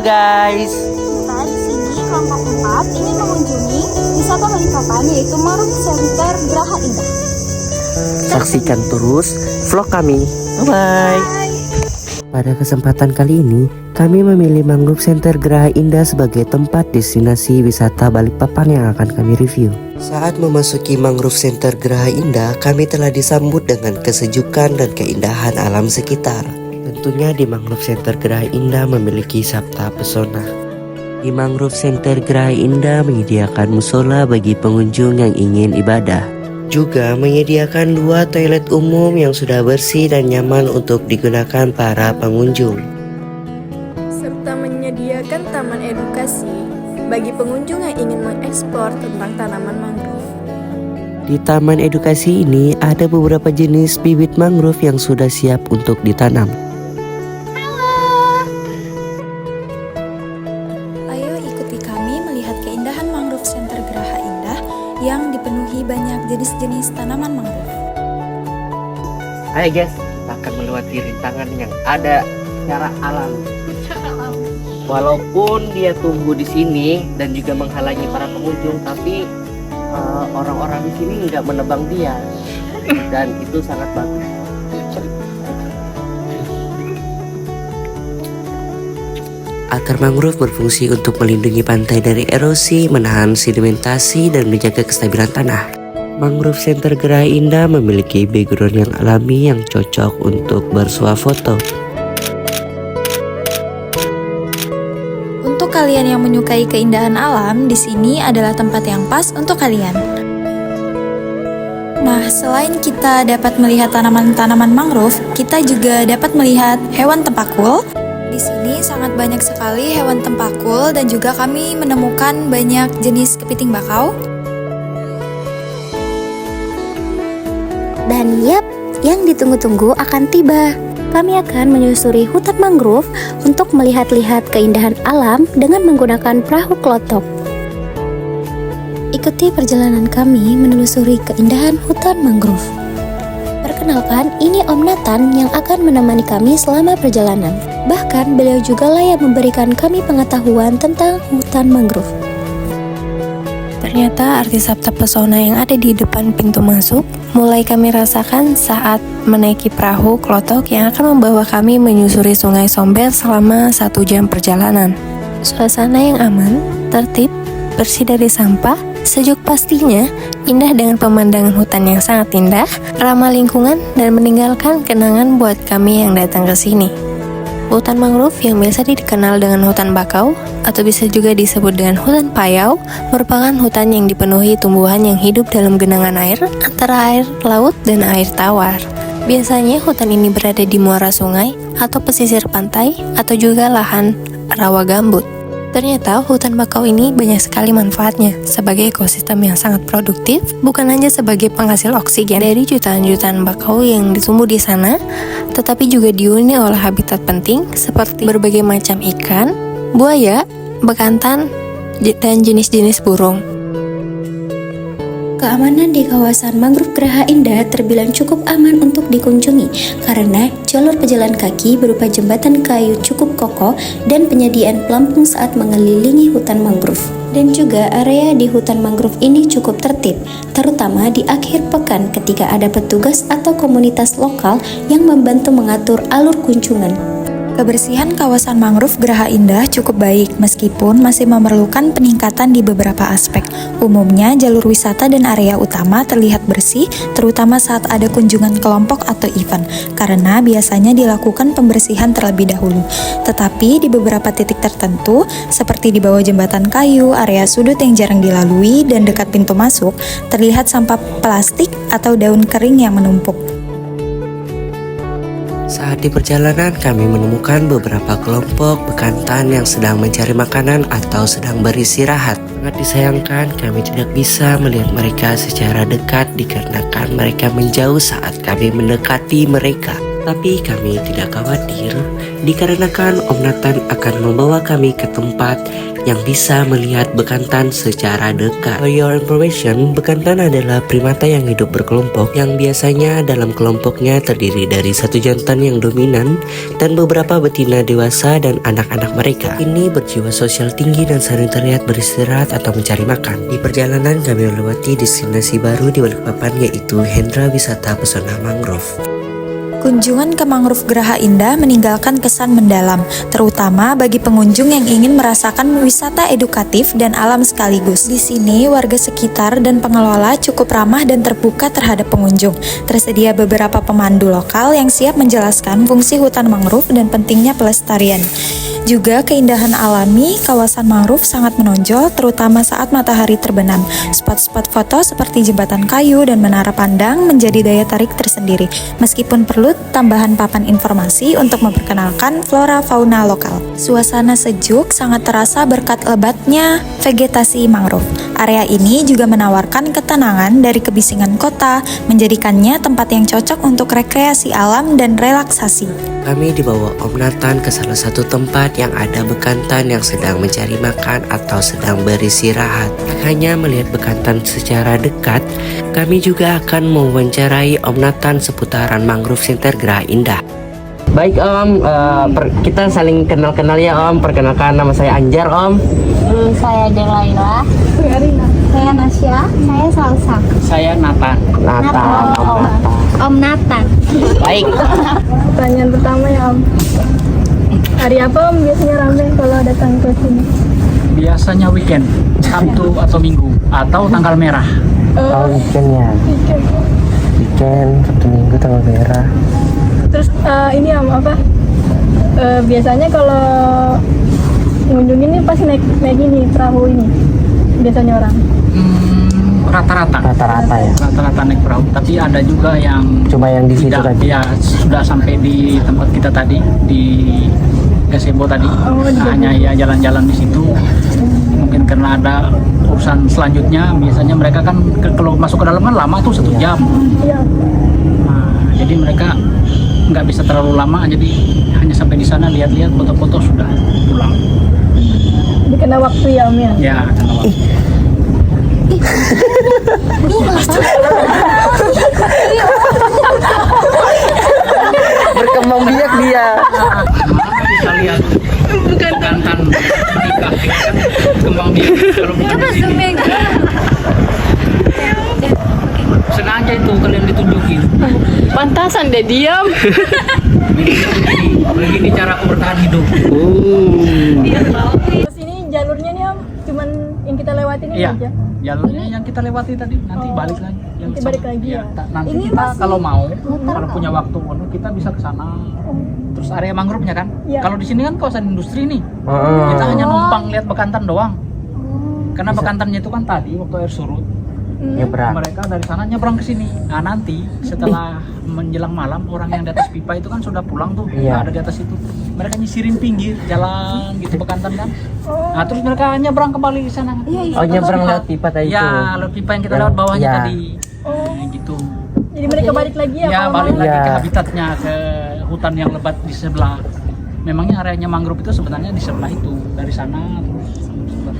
guys. Kita di sini kelompok 4 ingin mengunjungi wisata Balikpapan yaitu Mangrove Center Geraha Indah. Saksikan terus vlog kami. Bye-bye. Pada kesempatan kali ini, kami memilih Mangrove Center Geraha Indah sebagai tempat destinasi wisata Balikpapan yang akan kami review. Saat memasuki Mangrove Center Geraha Indah, kami telah disambut dengan kesejukan dan keindahan alam sekitar. Tentunya di Mangrove Center Geraha Indah memiliki sabta pesona. Di Mangrove Center Geraha Indah menyediakan musola bagi pengunjung yang ingin ibadah. Juga menyediakan 2 toilet umum yang sudah bersih dan nyaman untuk digunakan para pengunjung. Serta menyediakan taman edukasi bagi pengunjung yang ingin mengeksplor tentang tanaman mangrove. Di taman edukasi ini ada beberapa jenis bibit mangrove yang sudah siap untuk ditanam. Ayo ikuti kami melihat keindahan Mangrove Center Geraha Indah yang dipenuhi banyak jenis-jenis tanaman mangrove. Hai guys, kita akan melewati rintangan yang ada secara alam. Walaupun dia tumbuh di sini dan juga menghalangi para pengunjung, tapi orang-orang di sini nggak menebang dia, dan itu sangat bagus. Akar mangrove berfungsi untuk melindungi pantai dari erosi, menahan sedimentasi, dan menjaga kestabilan tanah. Mangrove Center Geraha Indah memiliki background yang alami yang cocok untuk bersuah foto. Untuk kalian yang menyukai keindahan alam, di sini adalah tempat yang pas untuk kalian. Nah, selain kita dapat melihat tanaman-tanaman mangrove, kita juga dapat melihat hewan tempakul. Di sini sangat banyak sekali hewan tempakul dan juga kami menemukan banyak jenis kepiting bakau. Dan yap, yang ditunggu-tunggu akan tiba. Kami akan menyusuri hutan mangrove untuk melihat-lihat keindahan alam dengan menggunakan perahu klotok. Ikuti perjalanan kami menelusuri keindahan hutan mangrove. Perkenalkan, ini Om Nathan yang akan menemani kami selama perjalanan. Bahkan beliau juga lah yang memberikan kami pengetahuan tentang hutan mangrove. Ternyata arti sabta pesona yang ada di depan pintu masuk mulai kami rasakan saat menaiki perahu klotok yang akan membawa kami menyusuri Sungai Sombel selama 1 jam perjalanan. Suasana yang aman, tertib, bersih dari sampah, sejuk pastinya, indah dengan pemandangan hutan yang sangat indah, ramah lingkungan, dan meninggalkan kenangan buat kami yang datang ke sini. Hutan mangrove yang biasa dikenal dengan hutan bakau atau bisa juga disebut dengan hutan payau merupakan hutan yang dipenuhi tumbuhan yang hidup dalam genangan air antara air laut dan air tawar. Biasanya hutan ini berada di muara sungai atau pesisir pantai atau juga lahan rawa gambut. Ternyata hutan bakau ini banyak sekali manfaatnya sebagai ekosistem yang sangat produktif, bukan hanya sebagai penghasil oksigen dari jutaan-jutaan bakau yang ditumbuh di sana, tetapi juga dihuni oleh habitat penting seperti berbagai macam ikan, buaya, bekantan, dan jenis-jenis burung. Keamanan di kawasan Mangrove Geraha Indah terbilang cukup aman untuk dikunjungi karena jalur pejalan kaki berupa jembatan kayu cukup kokoh dan penyediaan pelampung saat mengelilingi hutan mangrove. Dan juga area di hutan mangrove ini cukup tertib, terutama di akhir pekan ketika ada petugas atau komunitas lokal yang membantu mengatur alur kunjungan. Kebersihan kawasan mangrove Geraha Indah cukup baik meskipun masih memerlukan peningkatan di beberapa aspek. Umumnya jalur wisata dan area utama terlihat bersih terutama saat ada kunjungan kelompok atau event karena biasanya dilakukan pembersihan terlebih dahulu. Tetapi di beberapa titik tertentu seperti di bawah jembatan kayu, area sudut yang jarang dilalui dan dekat pintu masuk terlihat sampah plastik atau daun kering yang menumpuk. Saat di perjalanan kami menemukan beberapa kelompok bekantan yang sedang mencari makanan atau sedang beristirahat. Sangat disayangkan kami tidak bisa melihat mereka secara dekat dikarenakan mereka menjauh saat kami mendekati mereka. Tapi kami tidak khawatir dikarenakan Om Nathan akan membawa kami ke tempat yang bisa melihat bekantan secara dekat. For your information, bekantan adalah primata yang hidup berkelompok yang biasanya dalam kelompoknya terdiri dari satu jantan yang dominan dan beberapa betina dewasa dan anak-anak mereka. Ini berjiwa sosial tinggi dan sering terlihat beristirahat atau mencari makan. Di perjalanan kami melewati destinasi baru di Balikpapan yaitu Hendra Wisata Pesona Mangrove. Kunjungan ke Mangrove Geraha Indah meninggalkan kesan mendalam, terutama bagi pengunjung yang ingin merasakan wisata edukatif dan alam sekaligus. Di sini, warga sekitar dan pengelola cukup ramah dan terbuka terhadap pengunjung. Tersedia beberapa pemandu lokal yang siap menjelaskan fungsi hutan mangrove dan pentingnya pelestarian. Juga keindahan alami kawasan mangrove sangat menonjol, terutama saat matahari terbenam. Spot-spot foto seperti jembatan kayu dan menara pandang menjadi daya tarik tersendiri, meskipun perlu tambahan papan informasi untuk memperkenalkan flora fauna lokal. Suasana sejuk sangat terasa berkat lebatnya vegetasi mangrove. Area ini juga menawarkan ketenangan dari kebisingan kota, menjadikannya tempat yang cocok untuk rekreasi alam dan relaksasi. Kami dibawa Om Nathan ke salah satu tempat yang ada bekantan yang sedang mencari makan atau sedang beristirahat. Hanya melihat bekantan secara dekat, kami juga akan mewawancarai Om Nathan seputaran Mangrove Center Geraha Indah. Baik Om, kita saling kenal-kenal ya Om. Perkenalkan, nama saya Anjar Om. Saya Delaila. Saya Nasya. Saya Salsa. Saya Nathan. Nathan, Om Nathan. Om Nathan. Baik. Pertanyaan pertama ya Om, hari apa Om biasanya ramai kalau datang ke sini? Biasanya weekend, Sabtu atau Minggu, atau tanggal merah. Oh, weekend ya. Weekend, Sabtu Minggu tanggal merah. Terus ini Om apa? Biasanya kalau ngunjung ini pasti naik ini perahu ini biasanya orang. Rata-rata. Rata-rata ya. Rata-rata naik perahu, tapi ada juga yang Cuma yang di situ tidak, tadi. ya sudah sampai di tempat kita tadi di Gazebo tadi. Nah, hanya ya jalan-jalan di situ. Mungkin karena ada urusan selanjutnya, biasanya mereka kan kalau masuk ke dalam kan lama tuh 1 jam. Iya. Nah, jadi mereka nggak bisa terlalu lama, jadi hanya sampai di sana lihat-lihat foto-foto sudah pulang. Dikena waktu ya Om ya. Ya, karena waktu. Berkembang biak dia. Bisa lihat bekantan menikah kembang biak kalau bukan di sini. Sengaja itu kalian ditunjukin. Pantasan deh diam. Begini cara aku bertahan hidup. Terus ini jalurnya nih Om, cuman yang kita lewatin ini Iya, aja. jalurnya yang kita lewati tadi, nanti balik lagi. Yang Nanti balik lagi ya. Nanti Ini kita masih kalau mau, kalau punya waktu, kita bisa ke sana. Terus area mangrove-nya kan. Iya. Kalau di sini kan kawasan industri nih. Kita hanya numpang lihat bekantan doang. Karena bekantannya itu kan tadi waktu air surut, Nyebrang. mereka dari sana nyebrang ke sini. Nah, nanti setelah menjelang malam, orang yang di atas pipa itu kan sudah pulang tuh, Iya. nggak ada di atas itu. Mereka nyisirin pinggir jalan gitu bekantan kan. Nah, terus mereka nyebrang kembali ke sana. Oh, nyebrang lewat pipa tadi itu. Ya, lewat pipa yang kita lewat bawahnya Ya. tadi. Nah, gitu. Jadi mereka balik lagi ya Ya, kalau balik mau? lagi Ya. ke habitatnya, ke hutan yang lebat di sebelah. Memangnya areanya mangrove itu sebenarnya di sebelah itu, dari sana terus sampai sebelah.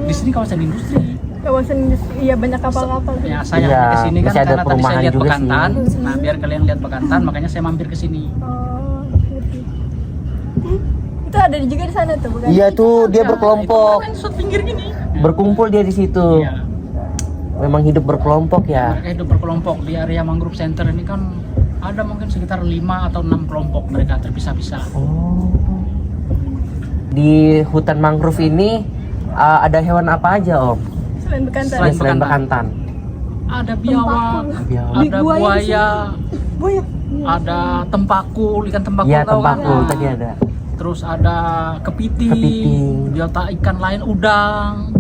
Di sini kawasan industri. Kawasan industri, iya banyak kapal-kapal. Ya, saya Iya, ke sini kan masih ada karena tadi saya perumahan lihat juga bekantan. sih. Nah, biar kalian lihat bekantan, makanya saya mampir ke sini. Oh, ngerti. Itu ada juga di sana tuh bukan? Iya tuh, dia Ya, berkelompok. Itu kan shot pinggir gini. Berkumpul dia di situ. Iya. Memang hidup berkelompok ya. Mereka hidup berkelompok di area mangrove center ini kan ada mungkin sekitar 5 atau 6 kelompok mereka terpisah-pisah. Oh. Di hutan mangrove ini ada hewan apa aja Om? Selain bekantan. Selain bekantan. Ada biawak, Biawak. ada buaya, ada tempaku, ikan tempaku Iya, tahu kan? tempaku Nah, tadi ada. Terus ada kepiting, Kepiting. biota ikan lain udang.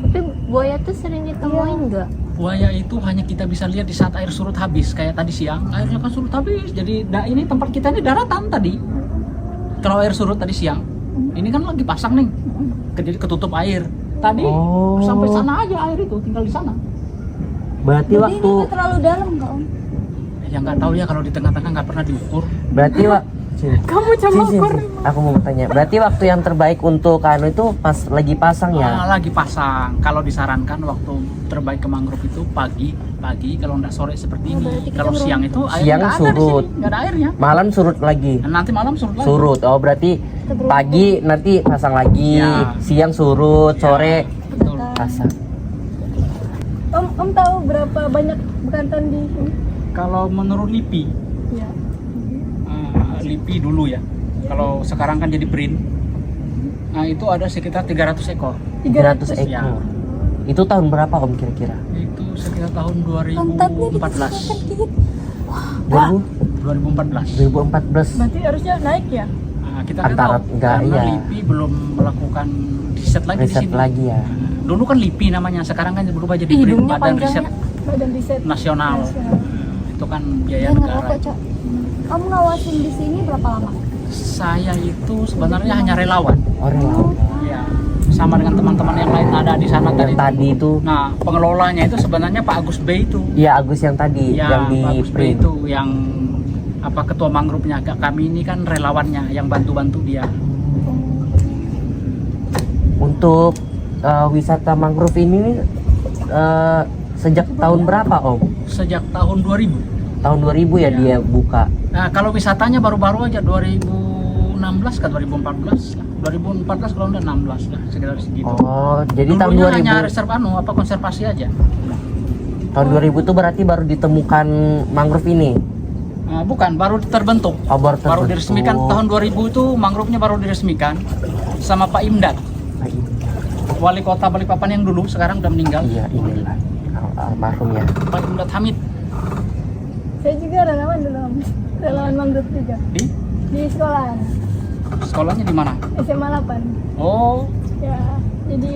Tapi buaya tuh sering ditemuin nggak? Buaya itu hanya kita bisa lihat di saat air surut habis, kayak tadi siang airnya kan surut habis. Jadi ini tempat kita ini daratan tadi. Kalau air surut tadi siang, ini kan lagi pasang nih, jadi ketutup air. Tadi Oh. sampai sana aja air itu, tinggal di sana. Berarti waktu terlalu dalam nggak Om? Ya nggak tahu ya, kalau di tengah-tengah nggak pernah diukur. Berarti kamu coba ukur. Aku mau tanya. Berarti waktu yang terbaik untuk anu itu pas lagi pasang ya? Lagi pasang. Kalau disarankan waktu terbaik ke mangrove itu pagi, kalau nggak sore seperti ini. Kalau siang itu air Siang nggak ada di surut. sini, nggak ada airnya. Malam surut lagi. Nanti malam surut lagi. Surut. Oh, berarti pagi nanti pasang lagi, Ya. siang surut, Ya, sore betul. pasang. Om tahu berapa banyak bekantan di sini? Kalau menurut LIPI, Ya. LIPI dulu ya. Kalau sekarang kan jadi BRIN. Nah, itu ada sekitar 300 ekor. 300 Ya. ekor. Itu tahun berapa Om kira-kira? Itu sekitar tahun 2014. 2014. 2014. Berarti harusnya naik ya? Nah, kita nggak Antara- tahu enggak, karena iya. LIPI belum melakukan riset lagi di Riset sini. lagi ya. Dulu kan LIPI namanya, sekarang kan berubah jadi BRIN, Badan Riset Badan riset Nasional. Itu kan biaya Dia negara. ngerokok, Cok. Kamu ngawasin di sini berapa lama? Saya itu sebenarnya hanya relawan. Oh, relawan. Ya, sama dengan teman-teman yang lain ada di sana Yang tadi itu, Nah, pengelolanya itu sebenarnya Pak Agus B itu. ya Agus yang tadi, Ya, yang di Pak Agus B print. itu yang ketua mangrove-nya. Kami ini kan relawannya yang bantu-bantu dia. Untuk wisata mangrove ini sejak tahun berapa Om? Sejak tahun 2000. Tahun 2000 ya Ya. dia buka. Nah, kalau wisatanya baru-baru aja 2016 ke 2014 lah. 2014 kalau enggak 16 lah, sekitar segitu. Oh, jadi tahun Dulunya 2000. hanya konservasi aja. Tahun 2000 itu berarti baru ditemukan mangrove ini. Bukan, baru terbentuk. Oh, baru Baru terbentuk. diresmikan tahun 2000 itu mangrove-nya baru diresmikan sama Pak Imdad. Ah, iya. Wali Kota Balikpapan yang dulu sekarang udah meninggal. Iya, inilah almarhum ya. Pak Imdad Hamid. Saya juga relawan dulu Om. Relawan mangrove juga di sekolahan Sekolahnya di mana? SMA 8. Oh, Ya, jadi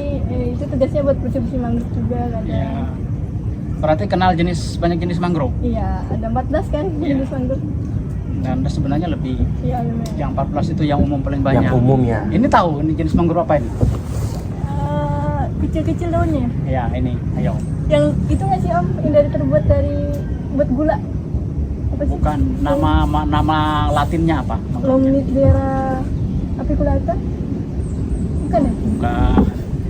itu tugasnya buat bersih-bersih mangrove juga ada. iya. Berarti kenal banyak jenis mangrove. Iya, ada 14 kan jenis mangrove. Dan sebenarnya lebih. Iya, lumayan. Yang 14 itu yang umum paling banyak. Yang umum ya. Ini tahu ini jenis mangrove apa ini? Kecil-kecil daunnya. Ya, ini. Ayo. Yang itu nggak sih Om? Yang terbuat dari buat gula. Apa sih? Bukan nama latinnya apa? Longifera apiculata? Bukan ya? Bukan.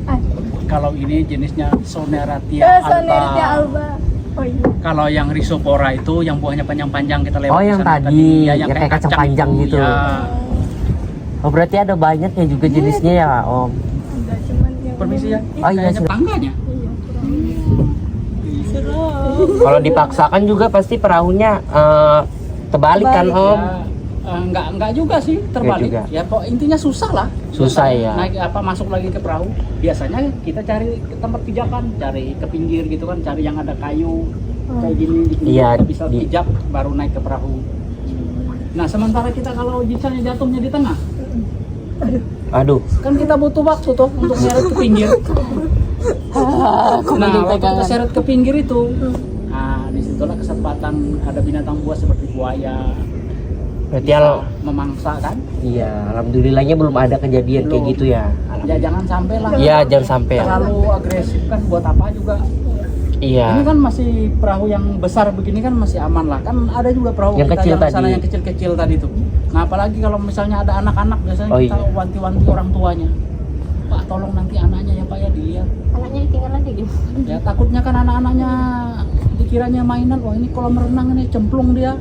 Ah, Kalau ini jenisnya Soneratia Soneratia alba. alba. Oh iya. Kalau yang Rhizopora itu yang buahnya panjang-panjang kita lewat. Oh, yang sana tadi, Ya, yang kayak kacang panjang itu, gitu. Ya. Oh, berarti ada banyaknya juga jenisnya ya Om. Enggak cuman yang Permisi ya. Oh, iya, Kayaknya sudah. tangganya. Iya, Kalau dipaksakan juga pasti perahunya terbalik kan Om. Ya, enggak juga sih terbalik. juga. Ya intinya susah lah. Susah ya. Naik masuk lagi ke perahu. Biasanya kita cari ke tempat pijakan, cari ke pinggir gitu kan, cari yang ada kayu kayak gini di pinggir, Iya, kita bisa di- pijak baru naik ke perahu. Nah, sementara kita kalau misalnya jatuhnya di tengah, Aduh. kan kita butuh waktu tuh untuk seret ke pinggir. Nah, waktu kita seret ke pinggir itu, nah disitulah kesempatan ada binatang buas seperti buaya. Berarti Bisa memangsa kan? iya, alhamdulillahnya belum ada kejadian kayak Belum. gitu ya. Ya jangan sampai lah. Iya, jangan sampai. Terlalu agresif kan buat apa juga. Iya. Ini kan masih perahu yang besar begini kan masih aman lah. Kan ada juga perahu Yang kita kecil yang sana tadi. yang kecil-kecil tadi tuh. Nah, apalagi kalau misalnya ada anak-anak biasanya Oh, kita iya. wanti-wanti orang tuanya. Pak, tolong nanti anaknya ya Pak ya dilihat. Anaknya ditinggal lagi gitu. Ya takutnya kan anak-anaknya dikiranya mainan. Wah, ini kolam renang ini cemplung dia.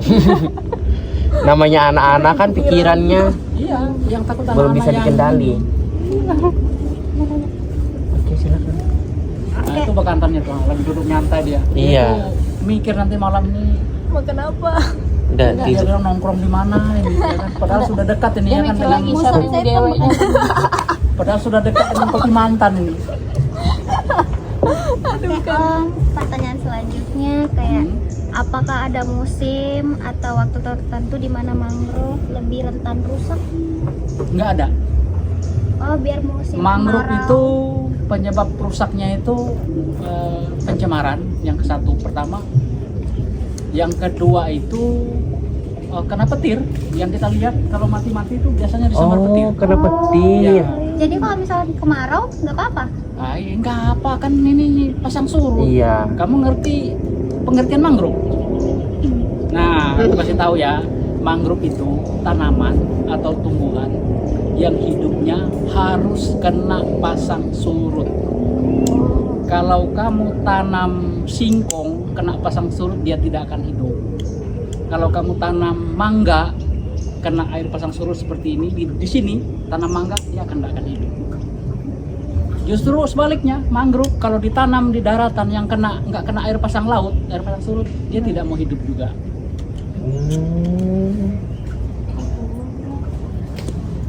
Namanya anak-anak kan pikirannya Iya, yang takut belum anak-anak bisa yang- dikendali. Oke, silakan. Nah, itu bekantannya tuh, lagi duduk nyantai dia. Iya. Itu mikir nanti malam ini Makan apa? Udah dia tidur. bilang nongkrong di mana ini ya kan. Padahal sudah dekat ini ya kan dengan padahal sudah dekat dengan Pekimantan ini. Pertanyaan selanjutnya kayak apakah ada musim atau waktu tertentu di mana mangrove lebih rentan rusak? Enggak ada. Oh, biar musim Mangrove kemarau. itu penyebab rusaknya itu pencemaran yang satu pertama. Yang kedua itu kena petir. Yang kita lihat kalau mati-mati itu biasanya disambar petir. Oh, kena petir. Ya. Jadi kalau misalnya kemarau nggak apa-apa. Enggak apa kan ini pasang surut. Iya. Kamu ngerti pengertian mangrove? Nah, aku kasih tahu ya, mangrove itu tanaman atau tumbuhan yang hidupnya harus kena pasang surut. Kalau kamu tanam singkong kena pasang surut, dia tidak akan hidup. Kalau kamu tanam mangga kena air pasang surut seperti ini di sini tanam mangga, dia tidak akan hidup. Justru sebaliknya, mangrove kalau ditanam di daratan yang nggak kena air pasang laut, air pasang surut, dia tidak mau hidup juga.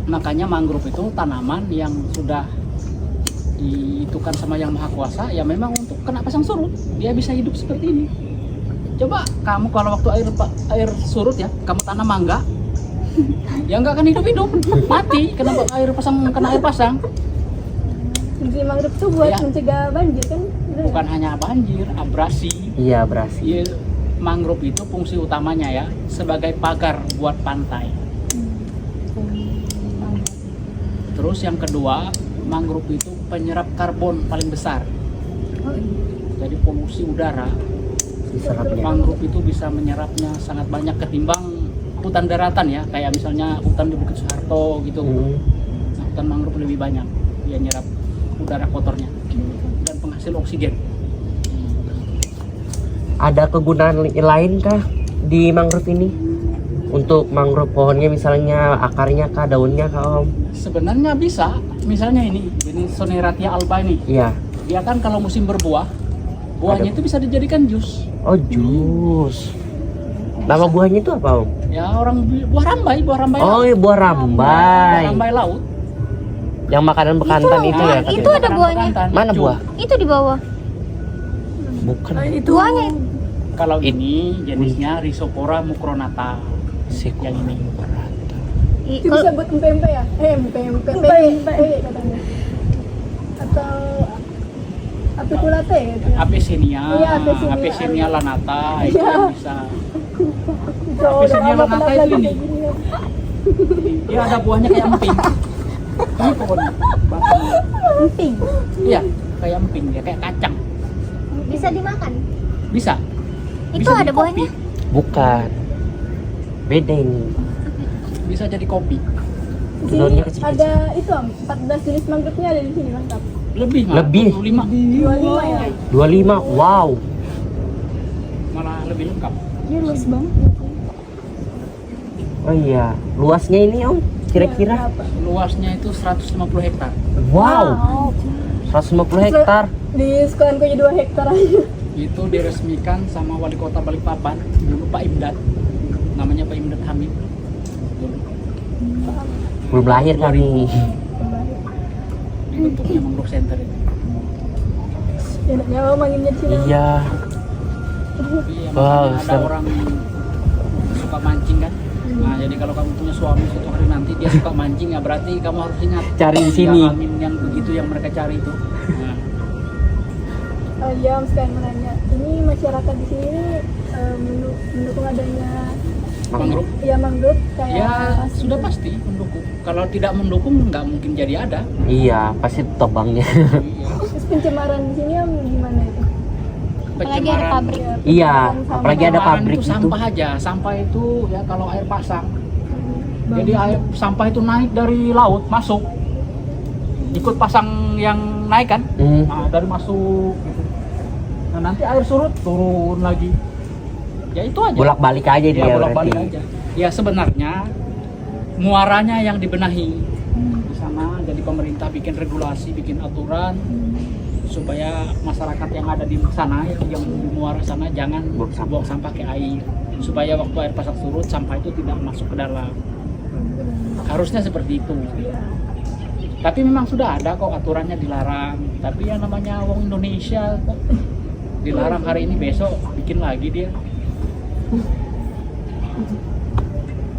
Makanya mangrove itu tanaman yang sudah diitukan sama Yang Maha Kuasa, ya memang untuk kena pasang surut, dia bisa hidup seperti ini. Coba kamu kalau waktu air surut ya, kamu tanam mangga, ya nggak akan hidup, mati kena air pasang. Fungsi mangrove tuh buat Ya. mencegah banjir kan? Bukan hanya banjir, abrasi. Iya, berhasil. Ya, mangrove itu fungsi utamanya ya sebagai pagar buat pantai. Terus yang kedua, mangrove itu penyerap karbon paling besar. Jadi polusi udara, Diserapnya. mangrove itu bisa menyerapnya sangat banyak ketimbang hutan daratan ya, kayak misalnya hutan di Bukit Soeharto gitu. Nah, hutan mangrove lebih banyak, dia nyerap udara kotornya dan penghasil oksigen. Ada kegunaan lain kah di mangrove ini? Untuk mangrove pohonnya misalnya akarnya kah, daunnya kah, Om? Sebenarnya bisa, misalnya ini Soneratia alba ini, Iya. dia kan kalau musim berbuah, buahnya itu bisa dijadikan jus. Oh, jus. Nama buahnya itu apa, Om? Ya buah rambai Oh, laut. iya, buah rambai. Buah rambai laut. Yang makanan bekantan itu ya. itu ada buahnya. Mana buah? Itu di bawah. Bukan. Buahnya. Kalau ini jenisnya Rhizopora mucronata. Yang ini. Itu bisa buat empe-empe ya? Empe katanya. Atau apiculata gitu ya? Apesenia, Iya, Apesenia. Apesenia lanata itu Iya. yang bisa. Bisa Apesenia udah lanata lagi itu ini. kayak gini ya. Dia ada buahnya kayak emping. Ini pohonnya. Batangnya. Emping. Iya, kayak emping dia, kayak kacang. Bisa dimakan. Bisa. Itu Bisa ada jadi buahnya. kopi. Bukan. Beda ini. Bisa jadi kopi. Di sini Daunnya kecil-kecil. ada itu Om, 14 jenis mangrove-nya ada di sini lengkap. Lebih malah, Lebih. 25. 25 ya. 25. Wow. Malah lebih lengkap. Dia luas banget. Oh iya, luasnya ini, Om, kira-kira? Berapa? Luasnya itu 150 hektar. Wow. 150 hektar. Di sekolahanku aja 2 hektar aja. Itu diresmikan sama Wali Kota Balikpapan, dulu Pak Imdat. Namanya Pak Imdat Hamid. Dulu Belum lahir kami. dibentuknya Mangrove Center itu. Enaknya mau manggilnya di sini. Iya. Iya, Wow, makanya ada seru. orang suka mancing kan. Nah, jadi kalau kamu punya suami suatu hari nanti dia suka mancing, ya berarti kamu harus ingat Cari di sini. angin yang begitu yang mereka cari itu. Nah, Oh iya, Om, sekarang mau nanya. Ini masyarakat di sini mendukung adanya mangrove ya mangrove kayak ya asli. sudah pasti mendukung. Kalau tidak mendukung nggak mungkin jadi ada. Iya, pasti tobangnya. Iya. Terus pencemaran di sini Om gimana itu? Apalagi ada pabrik. Iya, apalagi ada Pencemaran pabrik itu itu. sampah aja. Sampah itu ya kalau air pasang. Jadi sampah itu naik dari laut masuk. Ikut pasang yang naik kan. Nah, dari masuk gitu. Nah, nanti air surut turun lagi. Ya itu aja. Bolak-balik aja dia Ya bolak-balik berarti. aja. Ya sebenarnya muaranya yang dibenahi di sana. Jadi pemerintah bikin regulasi, bikin aturan supaya masyarakat yang ada di sana, yang di muara sana jangan buang sampah ke air. Supaya waktu air pasang surut sampah itu tidak masuk ke dalam. Harusnya seperti itu. Tapi memang sudah ada kok aturannya dilarang. Tapi yang namanya wong Indonesia kok dilarang hari ini besok bikin lagi dia.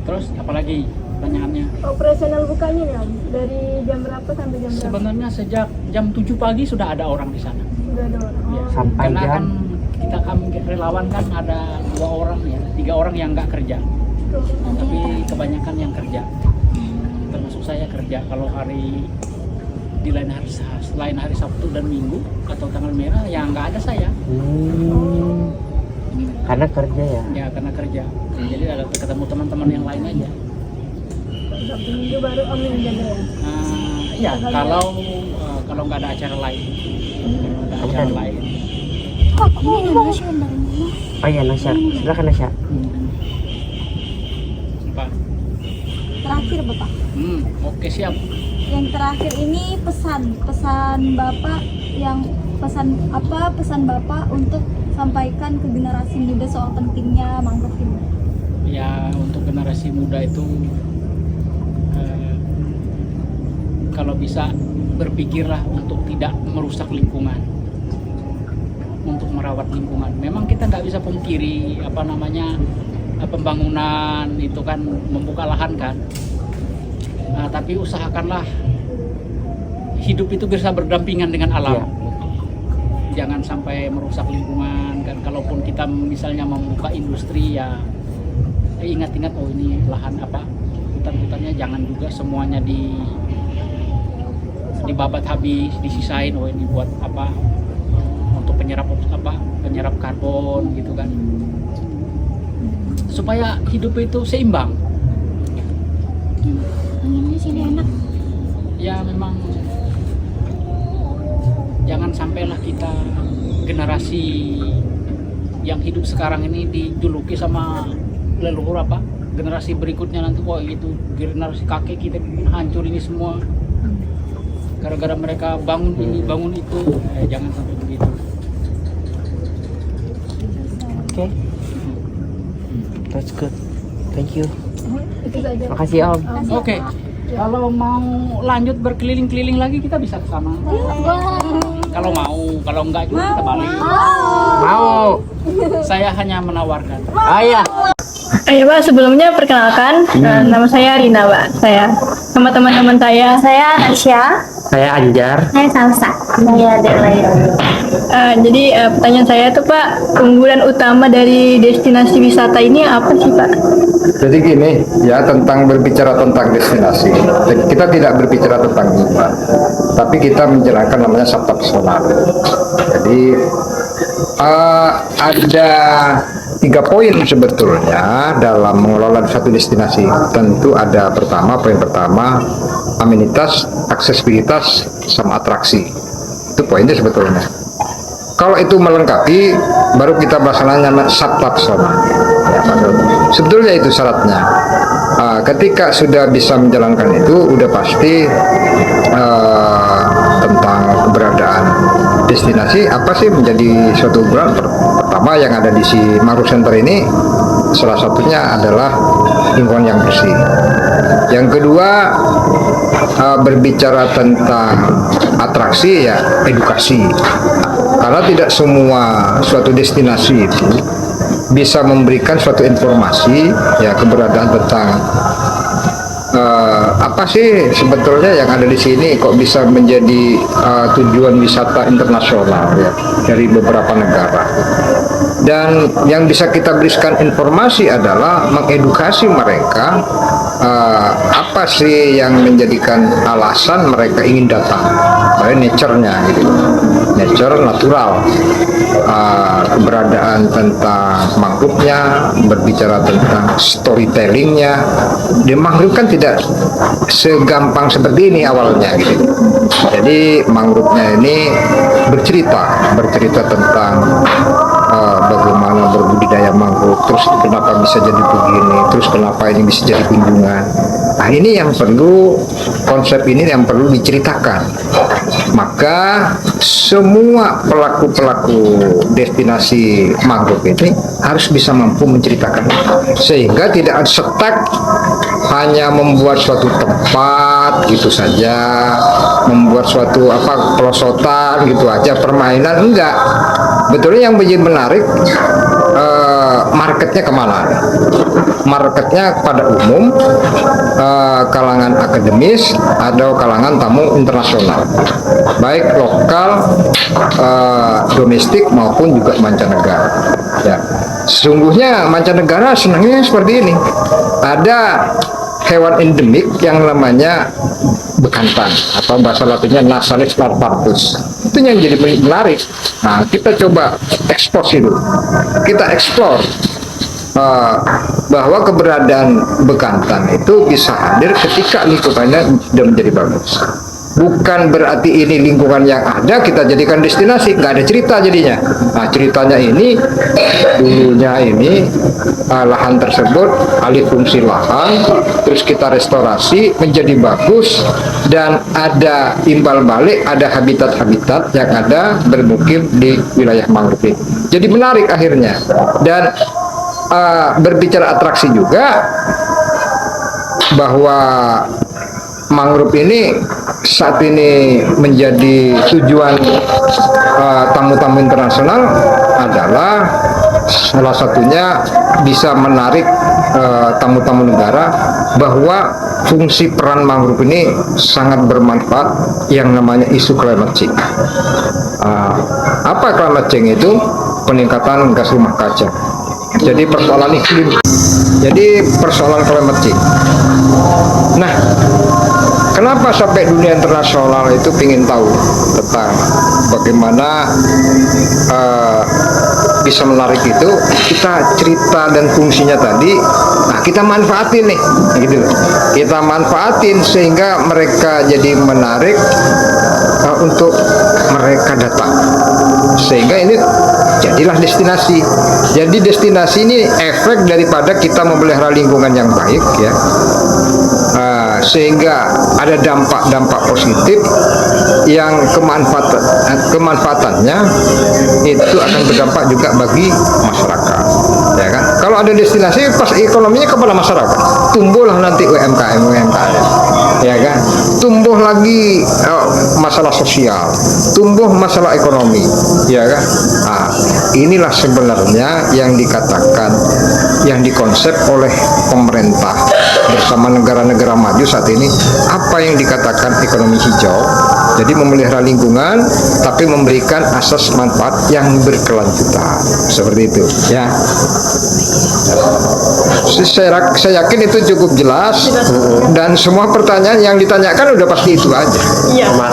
Terus apalagi pertanyaannya? Operasional bukanya nih Om, dari jam berapa sampai jam berapa? Sebenarnya sejak jam 7 pagi sudah ada orang di sana. Sudah ada orang. Ya. Sampai Karena jam? kan kami relawan kan ada 2 orang ya, 3 orang yang nggak kerja. Tapi kebanyakan yang kerja. Termasuk saya kerja. Kalau hari di selain hari Sabtu dan Minggu atau tanggal merah ya nggak ada saya. Karena kerja ya. Ya karena kerja. Jadi ada ketemu teman-teman yang lain aja. Sabtu Minggu baru Om yang jaga ya. Ya kalau nggak ada acara lain. Nggak ada acara lain. Oh iya Nasya, silakan Nasya. Pak. Terakhir Bapak. Oke siap. Yang terakhir ini pesan Bapak yang pesan Bapak untuk sampaikan ke generasi muda soal pentingnya mangrove ini. Ya untuk generasi muda itu kalau bisa berpikirlah untuk tidak merusak lingkungan, untuk merawat lingkungan. Memang kita nggak bisa pungkiri pembangunan itu kan membuka lahan kan. Tapi usahakanlah hidup itu bisa berdampingan dengan alam. Jangan sampai merusak lingkungan kan. Kalaupun kita misalnya membuka industri ya ingat-ingat oh ini lahan hutan-hutannya jangan juga semuanya dibabat habis, disisain oh ini buat untuk penyerap karbon gitu kan. Supaya hidup itu seimbang. Anginnya sini enak. Ya memang jangan sampailah kita generasi yang hidup sekarang ini dijuluki sama leluhur generasi berikutnya nanti itu generasi kakek kita hancur ini semua gara-gara mereka bangun ini bangun itu. Jangan sampai begitu. Oke. That's good. Thank you. Itu saja. Makasih Om. Oke. Kalau mau lanjut berkeliling-keliling lagi kita bisa ke sana. Kalau mau, kalau enggak juga kita balik. Mau. Saya hanya menawarkan. Iya. Ayo Pak, sebelumnya perkenalkan, nama saya Rina Pak. Saya sama teman-teman saya. Saya Nasya. Saya Anjar. Saya Salsa. Saya Delaya. Jadi pertanyaan saya tuh Pak, keunggulan utama dari destinasi wisata ini apa sih Pak? Jadi gini ya, tentang berbicara tentang destinasi, kita tidak berbicara tentang lingkungan, tapi kita menjalankan namanya sabta pesona. Jadi ada 3 poin sebetulnya dalam mengelola satu destinasi. Tentu ada poin pertama amenitas, aksesibilitas, sama atraksi. Itu poinnya sebetulnya. Kalau itu melengkapi, baru kita bahas namanya sabta pesona. Ya, sebetulnya itu syaratnya. Ketika sudah bisa menjalankan itu, udah pasti tentang keberadaan destinasi apa sih menjadi suatu brand. Pertama yang ada di si Mangrove Center ini salah satunya adalah lingkungan yang bersih. Yang kedua berbicara tentang atraksi ya edukasi. Karena tidak semua suatu destinasi itu bisa memberikan suatu informasi ya keberadaan tentang apa sih sebetulnya yang ada di sini kok bisa menjadi tujuan wisata internasional ya dari beberapa negara. Dan yang bisa kita berikan informasi adalah mengedukasi mereka apa sih yang menjadikan alasan mereka ingin datang, nature-nya gitu, nature natural, keberadaan tentang mangrove-nya, berbicara tentang storytelling-nya. Di mangrove kan tidak segampang seperti ini awalnya gitu. Jadi mangrove-nya ini bercerita tentang bagaimana berbudidaya mangrove, terus kenapa bisa jadi begini, terus kenapa ini bisa jadi kunjungan. Nah ini yang perlu, konsep ini yang perlu diceritakan. Maka semua pelaku-pelaku destinasi mangrove ini harus bisa mampu menceritakan, sehingga tidak stuck hanya membuat suatu tempat gitu saja, membuat suatu pelosotan gitu aja, permainan, enggak. Betulnya yang menjadi menarik marketnya kemana? Marketnya pada umum kalangan akademis atau kalangan tamu internasional, baik lokal, domestik maupun juga mancanegara. Ya, sesungguhnya mancanegara senangnya seperti ini. Ada hewan endemik yang namanya bekantan atau bahasa latinnya Nassalis larvatus. Itu yang jadi menarik. Nah, kita coba ekspos itu. Kita eksplor bahwa keberadaan bekantan itu bisa hadir ketika lingkungannya sudah menjadi bagus. Bukan berarti ini lingkungan yang ada kita jadikan destinasi, nggak ada cerita jadinya. Nah, ceritanya ini dulunya ini lahan tersebut alih fungsi lahan, terus kita restorasi menjadi bagus dan ada imbal balik, ada habitat-habitat yang ada bermukim di wilayah mangrove ini. Jadi menarik akhirnya. Dan berbicara atraksi juga bahwa mangrove ini saat ini menjadi tujuan tamu-tamu internasional adalah salah satunya bisa menarik tamu-tamu negara bahwa fungsi peran mangrove ini sangat bermanfaat yang namanya isu climate change. Apa climate change itu? Peningkatan gas rumah kaca. Jadi persoalan iklim. Jadi persoalan climate change. Nah, kenapa sampai dunia internasional itu ingin tahu tentang bagaimana bisa menarik itu? Kita cerita dan fungsinya tadi, nah kita manfaatin nih, gitu. Kita manfaatin sehingga mereka jadi menarik untuk mereka datang. Sehingga ini jadilah destinasi. Jadi destinasi ini efek daripada kita memelihara lingkungan yang baik, ya. Sehingga ada dampak-dampak positif yang kemanfaatannya itu akan berdampak juga bagi masyarakat, ya kan? Kalau ada destinasi, pas ekonominya kepada masyarakat, tumbuhlah nanti UMKM, ya kan? Tumbuh lagi masalah sosial, tumbuh masalah ekonomi, ya kan? Nah, inilah sebenarnya yang dikatakan, yang dikonsep oleh pemerintah bersama negara-negara maju saat ini, apa yang dikatakan ekonomi hijau. Jadi memelihara lingkungan tapi memberikan asas manfaat yang berkelanjutan, seperti itu, ya. Saya yakin itu cukup jelas dan semua pertanyaan yang ditanyakan udah pasti itu aja. Iya. Nah,